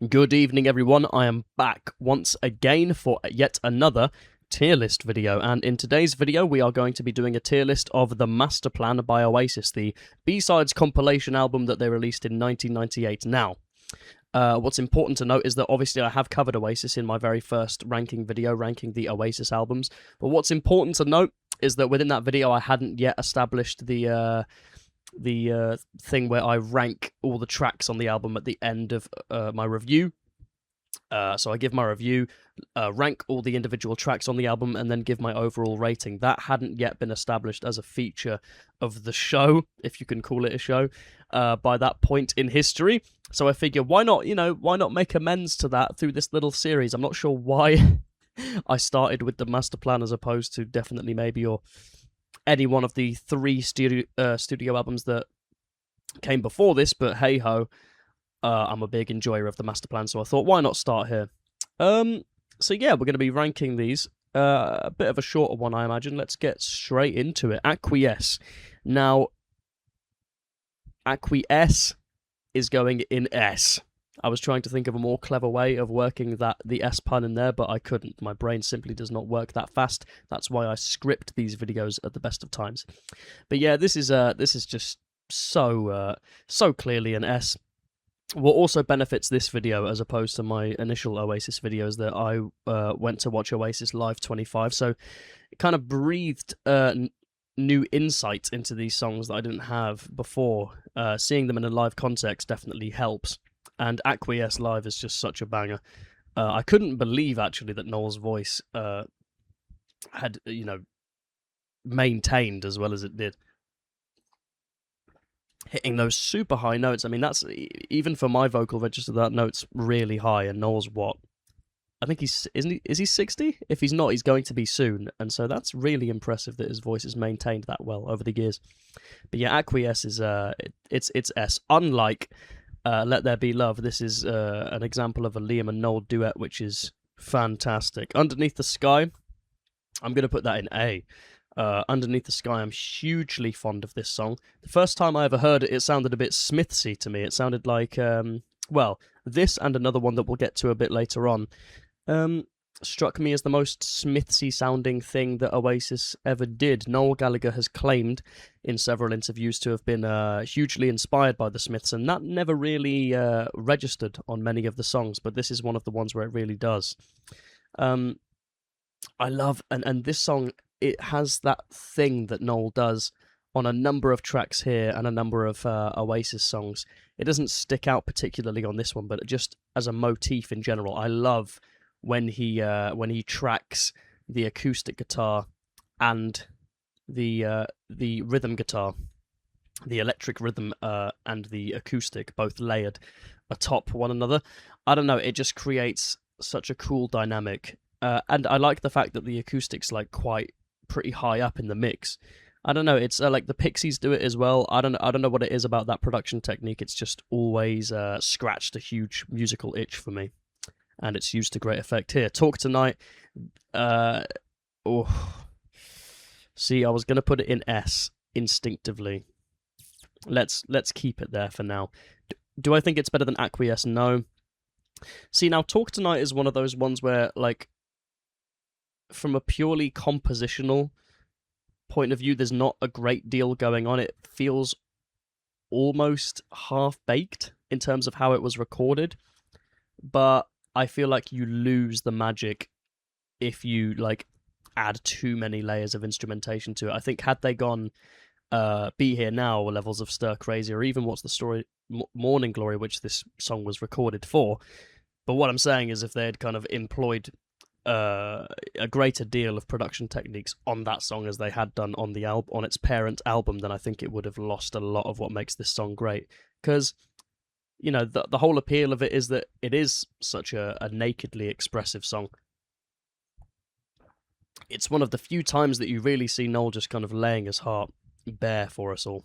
Good evening, everyone. I am back once again for yet another tier list video, and in today's video we are going to be doing a tier list of the Masterplan by Oasis, the B-Sides compilation album that they released in 1998. Now, what's important to note is that obviously I have covered Oasis in my very first ranking video, ranking the Oasis albums, but what's important to note is that within that video I hadn't yet established the thing where I rank all the tracks on the album at the end of my review. So I give my review, rank all the individual tracks on the album, and then give my overall rating. That hadn't yet been established as a feature of the show, if you can call it a show, by that point in history. So I figure, why not make amends to that through this little series? I'm not sure why I started with the Masterplan as opposed to Definitely Maybe or any one of the three studio albums that came before this, but hey-ho, I'm a big enjoyer of the Masterplan, so I thought, why not start here? So yeah, we're going to be ranking these. A bit of a shorter one, I imagine. Let's get straight into it. Acquiesce. Now, Acquiesce is going in S. I was trying to think of a more clever way of working the S pun in there, but I couldn't. My brain simply does not work that fast. That's why I script these videos at the best of times. But yeah, this is just so clearly an S. What also benefits this video as opposed to my initial Oasis videos that I went to watch Oasis Live 25, so it kind of breathed new insight into these songs that I didn't have before. Seeing them in a live context definitely helps. And Acquiesce live is just such a banger. I couldn't believe, actually, that Noel's voice had, maintained as well as it did. Hitting those super high notes. I mean, that's, even for my vocal register, that note's really high. And Noel's what? I think is he 60? If he's not, he's going to be soon. And so that's really impressive that his voice is maintained that well over the years. But yeah, Acquiesce is, it's S. Unlike Let There Be Love, this is an example of a Liam and Noel duet, which is fantastic. Underneath the Sky, I'm going to put that in A. Underneath the Sky, I'm hugely fond of this song. The first time I ever heard it, it sounded a bit Smithsy to me. It sounded like, this and another one that we'll get to a bit later on, struck me as the most Smithsy sounding thing that Oasis ever did. Noel Gallagher has claimed in several interviews to have been hugely inspired by the Smiths, and that never really registered on many of the songs, but this is one of the ones where it really does. I love, and this song, it has that thing that Noel does on a number of tracks here and a number of Oasis songs. It doesn't stick out particularly on this one, but just as a motif in general, I love when he tracks the acoustic guitar and the rhythm guitar, the electric rhythm and the acoustic, both layered atop one another. I don't know, it just creates such a cool dynamic, and I like the fact that the acoustic's like quite pretty high up in the mix. I don't know, it's like the Pixies do it as well. I don't know what it is about that production technique. It's just always scratched a huge musical itch for me, and it's used to great effect here. Talk Tonight. See, I was gonna put it in S instinctively. Let's keep it there for now. Do I think it's better than Acquiesce? No. See, now Talk Tonight is one of those ones where, like, from a purely compositional point of view, there's not a great deal going on. It feels almost half-baked in terms of how it was recorded, but I feel like you lose the magic if you add too many layers of instrumentation to it. I think had they gone Be Here Now or Levels of Stir Crazy, or even What's the Story, Morning Glory, which this song was recorded for, but what I'm saying is if they had kind of employed a greater deal of production techniques on that song as they had done on the on its parent album, then I think it would have lost a lot of what makes this song great. Because the whole appeal of it is that it is such a nakedly expressive song. It's one of the few times that you really see Noel just kind of laying his heart bare for us all.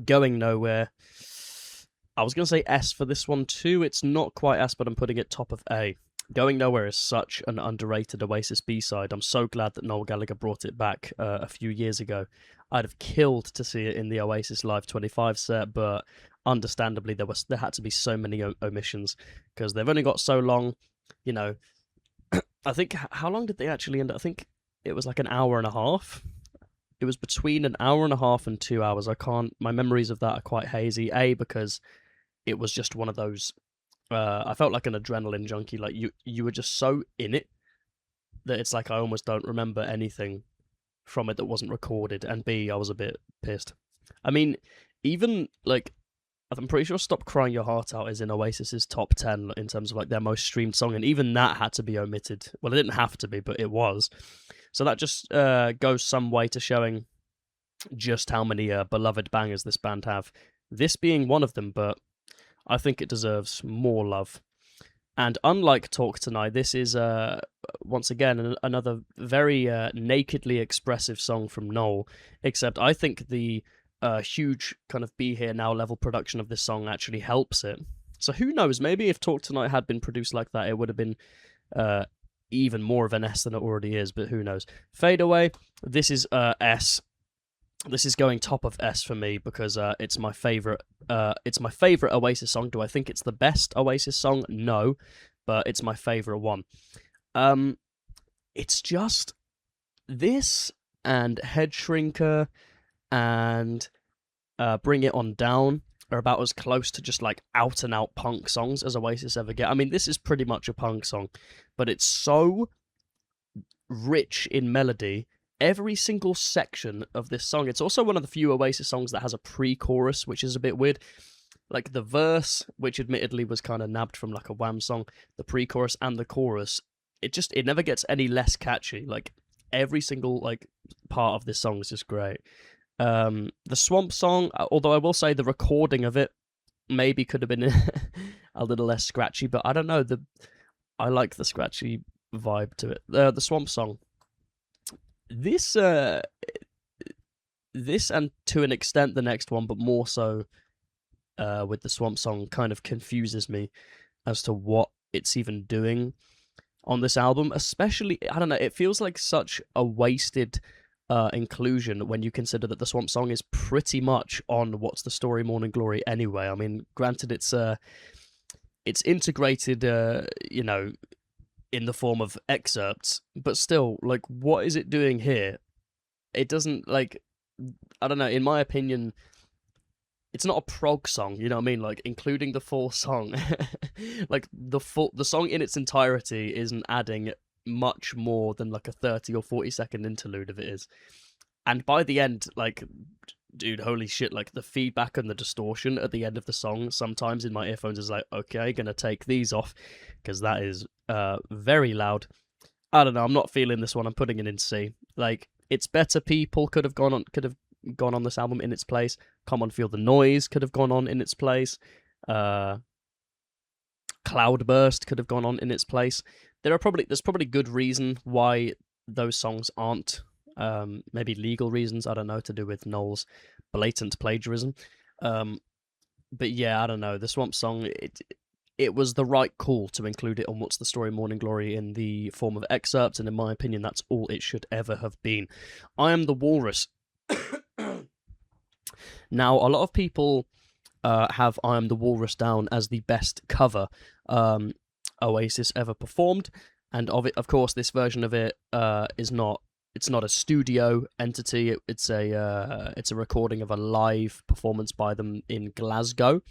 Going Nowhere, I was going to say S for this one too. It's not quite S, but I'm putting it top of A. Going Nowhere is such an underrated Oasis B-side. I'm so glad that Noel Gallagher brought it back a few years ago. I'd have killed to see it in the Oasis Live 25 set, but understandably there had to be so many omissions because they've only got so long, you know. I think how long did they actually end up? I think it was like an hour and a half. It was between an hour and a half and 2 hours. My memories of that are quite hazy. Because it was just one of those. I felt like an adrenaline junkie. Like you were just so in it that it's like I almost don't remember anything from it that wasn't recorded. And B, I was a bit pissed. I mean, even like I'm pretty sure "Stop Crying Your Heart Out" is in Oasis's top 10 in terms of like their most streamed song, and even that had to be omitted. Well, it didn't have to be, but it was. So that just goes some way to showing just how many beloved bangers this band have. This being one of them, but I think it deserves more love. And unlike Talk Tonight, this is once again another very nakedly expressive song from Noel, except I think the huge kind of Be Here Now level production of this song actually helps it. So who knows, maybe if Talk Tonight had been produced like that, it would have been even more of an S than it already is, but who knows. Fade Away, this is S. This is going top of S for me because it's my favorite. It's my favorite Oasis song. Do I think it's the best Oasis song? No, but it's my favorite one. It's just this and Head Shrinker and Bring It On Down are about as close to just like out and out punk songs as Oasis ever get. I mean, this is pretty much a punk song, but it's so rich in melody. Every single section of this song, it's also one of the few Oasis songs that has a pre-chorus, which is a bit weird. Like the verse, which admittedly was kind of nabbed from like a Wham song, the pre-chorus and the chorus, it never gets any less catchy. Like every single like part of this song is just great. The Swamp Song, although I will say the recording of it maybe could have been a little less scratchy, but I don't know, I like the scratchy vibe to it. The Swamp Song. This and to an extent the next one, but more so with the Swamp Song, kind of confuses me as to what it's even doing on this album. Especially, I don't know, it feels like such a wasted inclusion when you consider that the Swamp Song is pretty much on What's the Story, Morning Glory anyway. I mean, granted, it's integrated, you know, in the form of excerpts, but still, like, what is it doing here? It doesn't, like, I don't know, in my opinion, it's not a prog song, you know what I mean? Like, including the full song, like, the song in its entirety isn't adding much more than, like, a 30 or 40 second interlude if it is. And by the end, like, dude, holy shit, like, the feedback and the distortion at the end of the song sometimes in my earphones is like, okay, gonna take these off, because that is very loud. I don't know, I'm not feeling this one, I'm putting it in C. Like, It's Better People could have gone on this album in its place. Come On Feel the Noise could have gone on in its place. Cloudburst could have gone on in its place. There's probably good reason why those songs aren't. Maybe legal reasons, I don't know, to do with Noel's blatant plagiarism. But yeah, I don't know. The Swamp Song, it was the right call to include it on What's the Story, Morning Glory in the form of excerpts, and in my opinion, that's all it should ever have been. I Am the Walrus. Now, a lot of people have I Am the Walrus down as the best cover Oasis ever performed, and of course, this version of it is not. It's not a studio entity. It's a recording of a live performance by them in Glasgow.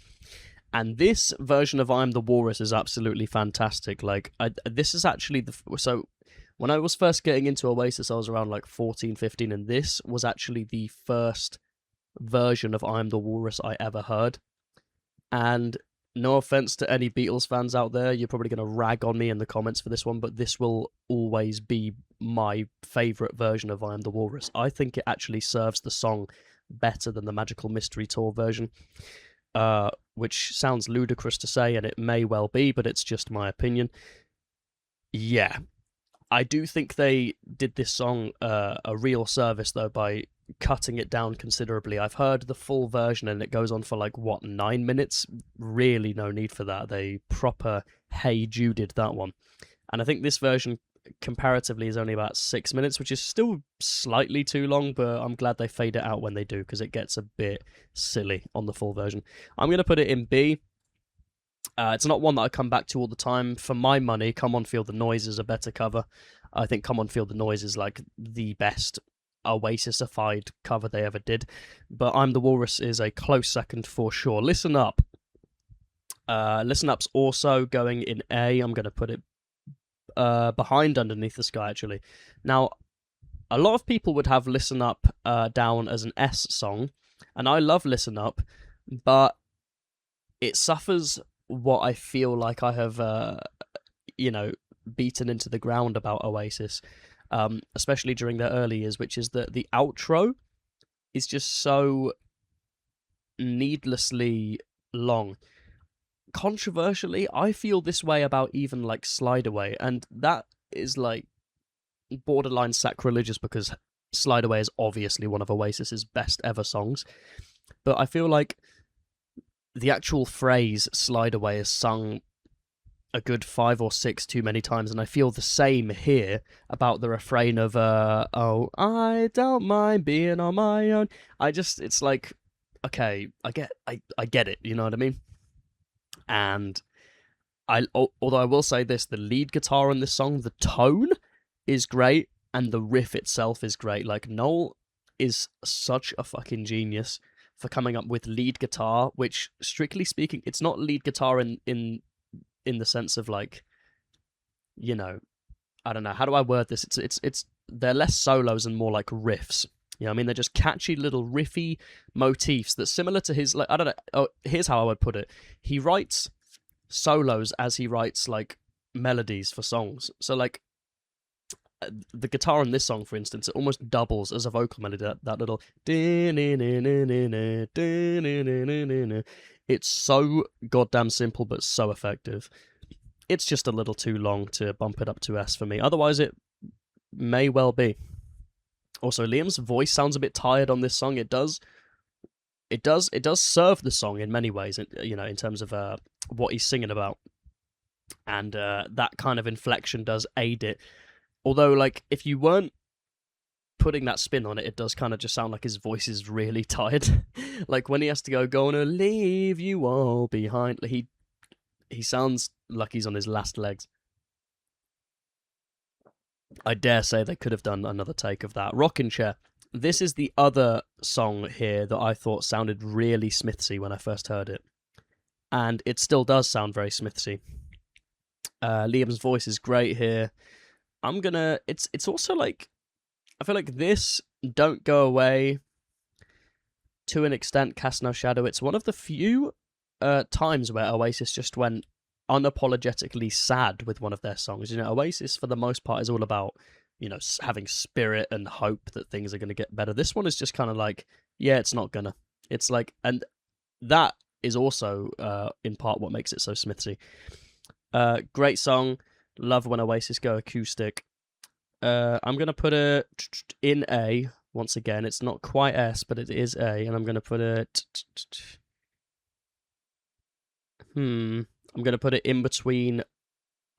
And this version of I'm the Walrus is absolutely fantastic. Like, this is actually so when I was first getting into Oasis, I was around like 14, 15, and this was actually the first version of I'm the Walrus I ever heard. And no offense to any Beatles fans out there, you're probably going to rag on me in the comments for this one, but this will always be my favourite version of I Am the Walrus. I think it actually serves the song better than the Magical Mystery Tour version. Which sounds ludicrous to say, and it may well be, but it's just my opinion. Yeah, I do think they did this song a real service, though, by cutting it down considerably. I've heard the full version, and it goes on for, 9 minutes? Really no need for that. They proper Hey Juded that one. And I think this version comparatively is only about 6 minutes, which is still slightly too long, but I'm glad they fade it out when they do, because it gets a bit silly on the full version. I'm going to put it in B. It's not one that I come back to all the time. For my money, Come On Feel the Noise is a better cover. I think Come On Feel the Noise is like the best Oasis-ified cover they ever did. But I'm the Walrus is a close second for sure. Listen Up. Listen Up's also going in A. I'm going to put it behind Underneath the Sky, actually. Now, a lot of people would have Listen Up down as an S song, and I love Listen Up, but it suffers what I feel like I have, beaten into the ground about Oasis, especially during their early years, which is that the outro is just so needlessly long. Controversially, I feel this way about even like Slide Away, and that is like borderline sacrilegious because Slide Away is obviously one of Oasis's best ever songs, but I feel like the actual phrase Slide Away is sung a good 5 or 6 too many times, and I feel the same here about the refrain of oh, I don't mind being on my own. It's like, okay, I get it, you know what I mean? And although I will say this, the lead guitar in this song, the tone is great, and the riff itself is great. Like, Noel is such a fucking genius for coming up with lead guitar, which, strictly speaking, it's not lead guitar in the sense of, like, you know, I don't know, how do I word this? It's they're less solos and more like riffs. You know what I mean? They're just catchy little riffy motifs that's similar to his, like, I don't know, oh, here's how I would put it. He writes solos as he writes, like, melodies for songs. So, like, the guitar in this song, for instance, it almost doubles as a vocal melody. That little... It's so goddamn simple, but so effective. It's just a little too long to bump it up to S for me. Otherwise, it may well be. Also, Liam's voice sounds a bit tired on this song. It does serve the song in many ways, you know, in terms of what he's singing about. And that kind of inflection does aid it. Although, like, if you weren't putting that spin on it, it does kind of just sound like his voice is really tired. Like, when he has to go, gonna leave you all behind, he sounds like he's on his last legs. I dare say they could have done another take of that. Rockin' Chair. This is the other song here that I thought sounded really Smithsy when I first heard it. And it still does sound very Smithsy. Liam's voice is great here. It's also like, I feel like this, Don't Go Away, to an extent, Cast No Shadow, it's one of the few times where Oasis just went unapologetically sad with one of their songs. You know, Oasis, for the most part, is all about, you know, having spirit and hope that things are going to get better. This one is just kind of like, yeah, it's not gonna. It's like, and that is also, in part, what makes it so Smithsy. Great song. Love when Oasis go acoustic. I'm going to put it in A. Once again, it's not quite S, but it is A. And I'm going to put it... I'm going to put it in between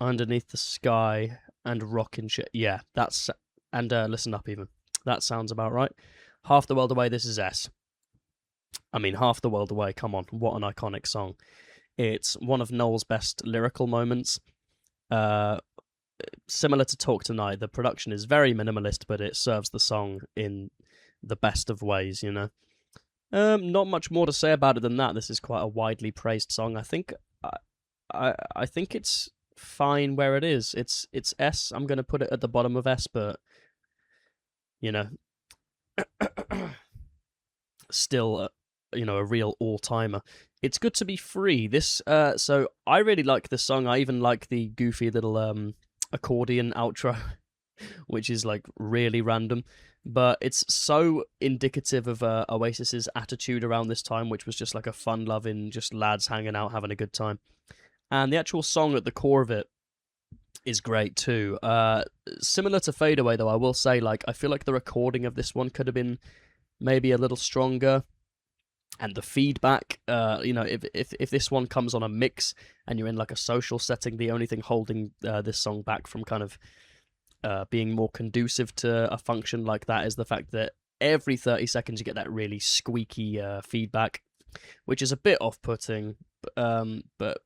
Underneath the Sky and Rockin' Shit. Yeah, that's... And Listen Up, even. That sounds about right. Half the World Away, this is S. I mean, Half the World Away, come on. What an iconic song. It's one of Noel's best lyrical moments. Similar to Talk Tonight, the production is very minimalist, but it serves the song in the best of ways, you know. Not much more to say about it than that. This is quite a widely praised song. I think I think it's fine where it is. It's S. I'm going to put it at the bottom of S, but, you know, still, you know, a real all-timer. It's good to be free. This, so I really like this song. I even like the goofy little accordion outro, which is like really random, but it's so indicative of Oasis's attitude around this time, which was just like a fun-loving, just lads hanging out, having a good time. And the actual song at the core of it is great too. Similar to Fade Away, though, I will say, like, I feel like the recording of this one could have been maybe a little stronger. And the feedback, you know, if this one comes on a mix and you're in like a social setting, the only thing holding this song back from kind of being more conducive to a function like that is the fact that every 30 seconds you get that really squeaky feedback, which is a bit off-putting, but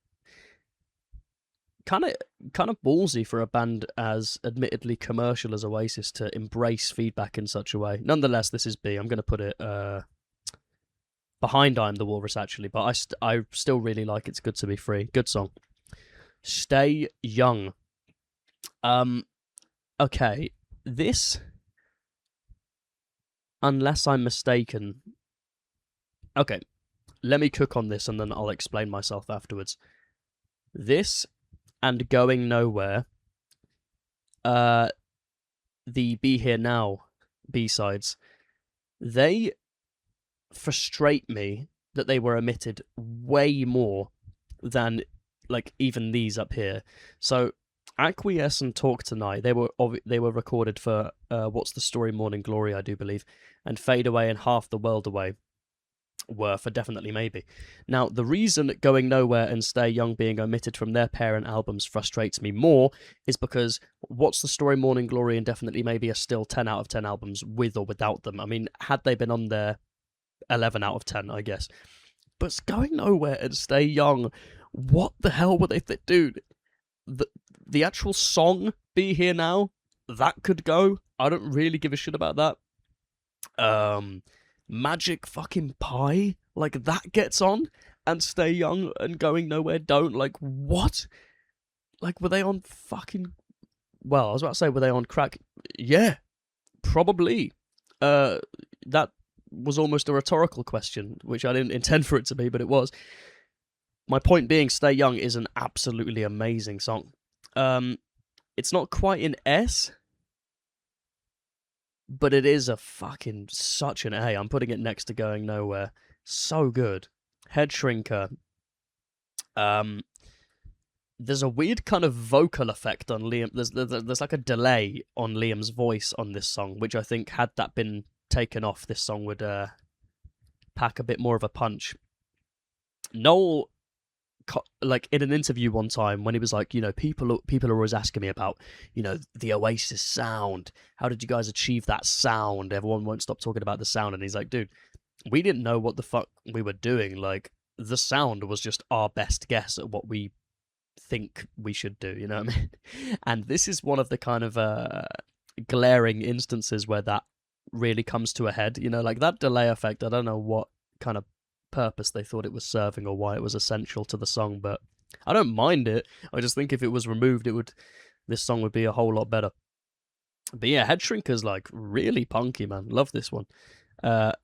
kind of ballsy for a band as admittedly commercial as Oasis to embrace feedback in such a way. Nonetheless, this is B. I'm going to put it behind I'm the Walrus, actually, but I still really like It's Good to Be Free. Good song. Stay Young. Okay, this, unless I'm mistaken... Okay, let me cook on this and then I'll explain myself afterwards. This and Going Nowhere, the Be Here Now B-sides, they frustrate me that they were omitted way more than, like, even these up here. So, Acquiesce and Talk Tonight, they were recorded for What's the Story, Morning Glory, I do believe, and Fade Away and Half the World Away were for Definitely Maybe. Now, the reason Going Nowhere and Stay Young being omitted from their parent albums frustrates me more is because What's the Story, Morning Glory, and Definitely Maybe are still 10 out of 10 albums with or without them. I mean, had they been on there, 11 out of 10, I guess. But Going Nowhere and Stay Young, what the hell were they... Dude, the actual song, Be Here Now, that could go. I don't really give a shit about that. Magic fucking Pie, like, that gets on, and Stay Young and Going Nowhere don't. Like, what? Like, were they on fucking... Well, I was about to say, were they on crack? Yeah, probably. That was almost a rhetorical question, which I didn't intend for it to be, but it was. My point being, Stay Young is an absolutely amazing song. It's not quite an S, but it is a fucking such an A. I'm putting it next to Going Nowhere. So good. Head Shrinker. There's a weird kind of vocal effect on Liam. There's like a delay on Liam's voice on this song, which I think had that been taken off, this song would pack a bit more of a punch. Noel, like, in an interview one time when he was like, you know, people are always asking me about, you know, the Oasis sound. How did you guys achieve that sound? Everyone won't stop talking about the sound. And he's like, dude, we didn't know what the fuck we were doing. Like, the sound was just our best guess at what we think we should do, you know what I mean? And this is one of the kind of glaring instances where that really comes to a head, you know, like that delay effect. I don't know what kind of purpose they thought it was serving or why it was essential to the song, but I don't mind it. I just think if it was removed, this song would be a whole lot better. But yeah, Head Shrinker's like really punky, man. Love this one.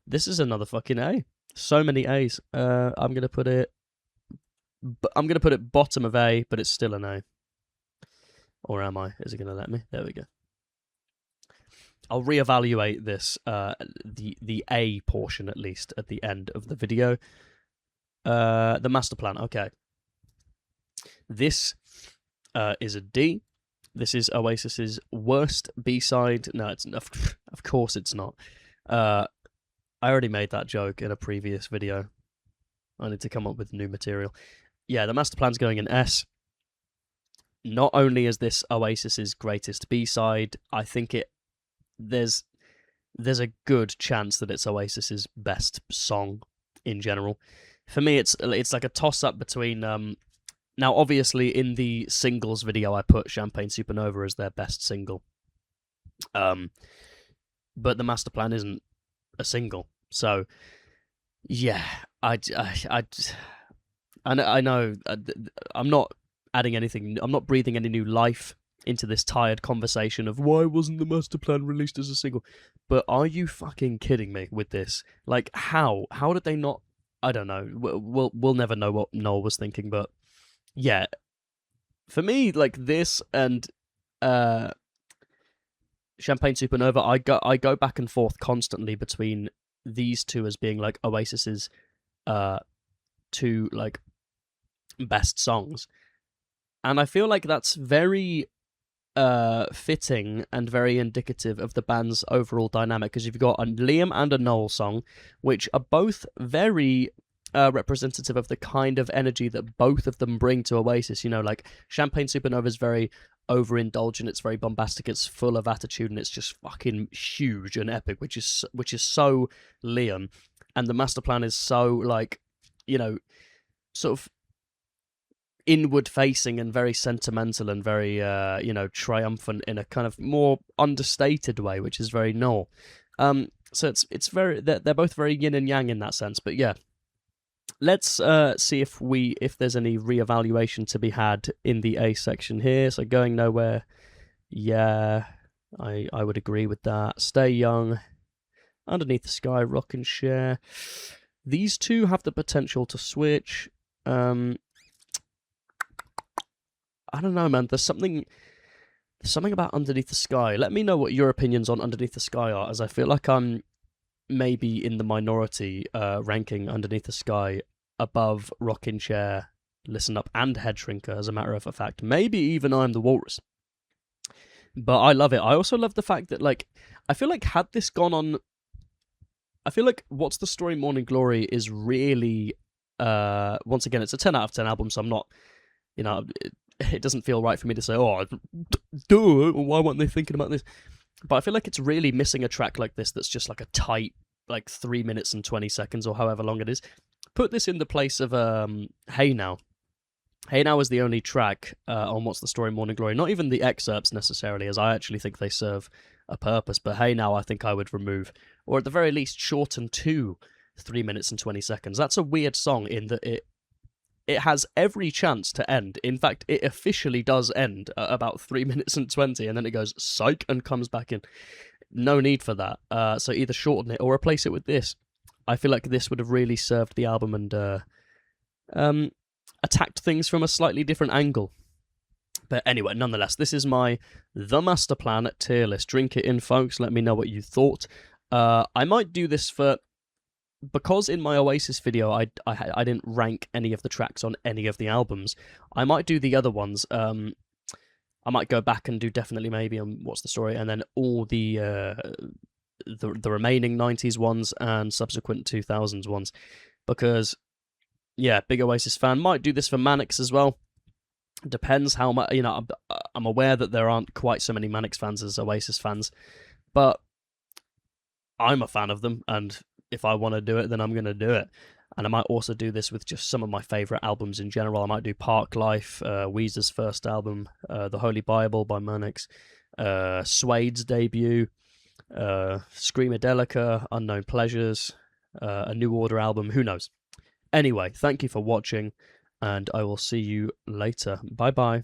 This is another fucking A. So many A's. I'm gonna put it bottom of A, but it's still an A. Or am I? Is it gonna let me? There we go. I'll reevaluate this, the A portion at least, at the end of the video. The Masterplan, okay. This is a D. This is Oasis's worst B-side. No, it's of course it's not. I already made that joke in a previous video. I need to come up with new material. Yeah, the Masterplan's going in S. Not only is this Oasis's greatest B-side, I think there's a good chance that it's Oasis's best song in general. For me, it's like a toss-up between... now, obviously, in the singles video, I put Champagne Supernova as their best single. But the Masterplan isn't a single. So, yeah, I know I'm not adding anything... I'm not breathing any new life into this tired conversation of why wasn't the Masterplan released as a single. But are you fucking kidding me with this? Like, how did they not... I don't know. We'll never know what Noel was thinking, but yeah, for me, like, this and Champagne Supernova, I go back and forth constantly between these two as being like Oasis's two like best songs, and I feel like that's very fitting and very indicative of the band's overall dynamic, because you've got a Liam and a Noel song, which are both very representative of the kind of energy that both of them bring to Oasis. You know, like Champagne Supernova is very overindulgent, it's very bombastic, it's full of attitude, and it's just fucking huge and epic, which is so Liam. And the Masterplan is so, like, you know, sort of inward facing and very sentimental and very you know, triumphant in a kind of more understated way, which is very Noel. So it's very, they're both very yin and yang in that sense. But yeah, let's see if there's any reevaluation to be had in the A section here. So Going Nowhere, yeah, I would agree with that. Stay Young, Underneath the Sky, Rock and Share. These two have the potential to switch. I don't know, man. There's something about Underneath the Sky. Let me know what your opinions on Underneath the Sky are, as I feel like I'm maybe in the minority ranking Underneath the Sky above Rockin' Chair, Listen Up, and Head Shrinker, as a matter of fact. Maybe even I'm the Walrus. But I love it. I also love the fact that, like, I feel like had this gone on... I feel like What's the Story, Morning Glory is really... once again, it's a 10 out of 10 album, so I'm not... You know, it doesn't feel right for me to say, oh, duh, why weren't they thinking about this? But I feel like it's really missing a track like this that's just like a tight, like 3 minutes and 20 seconds or however long it is. Put this in the place of Hey Now. Hey Now is the only track on What's the Story, Morning Glory. Not even the excerpts necessarily, as I actually think they serve a purpose. But Hey Now I think I would remove. Or at the very least shorten to 3 minutes and 20 seconds. That's a weird song in that it has every chance to end. In fact, it officially does end at about 3 minutes and 20, and then it goes psych and comes back in. No need for that. So either shorten it or replace it with this. I feel like this would have really served the album and attacked things from a slightly different angle. But anyway, nonetheless, this is my The Masterplan tier list. Drink it in, folks. Let me know what you thought. I might do this because in my Oasis video I didn't rank any of the tracks on any of the albums. I might do the other ones. I might go back and do Definitely Maybe and What's the Story, and then all the remaining 90s ones and subsequent 2000s ones. Because, yeah, big Oasis fan. Might do this for Mannix as well. Depends how much, you know, I'm aware that there aren't quite so many Mannix fans as Oasis fans, but I'm a fan of them, and if I want to do it, then I'm going to do it. And I might also do this with just some of my favourite albums in general. I might do Park Life, Weezer's first album, The Holy Bible by Mannix, Suede's debut, Screamadelica, Unknown Pleasures, a New Order album, who knows. Anyway, thank you for watching, and I will see you later. Bye-bye.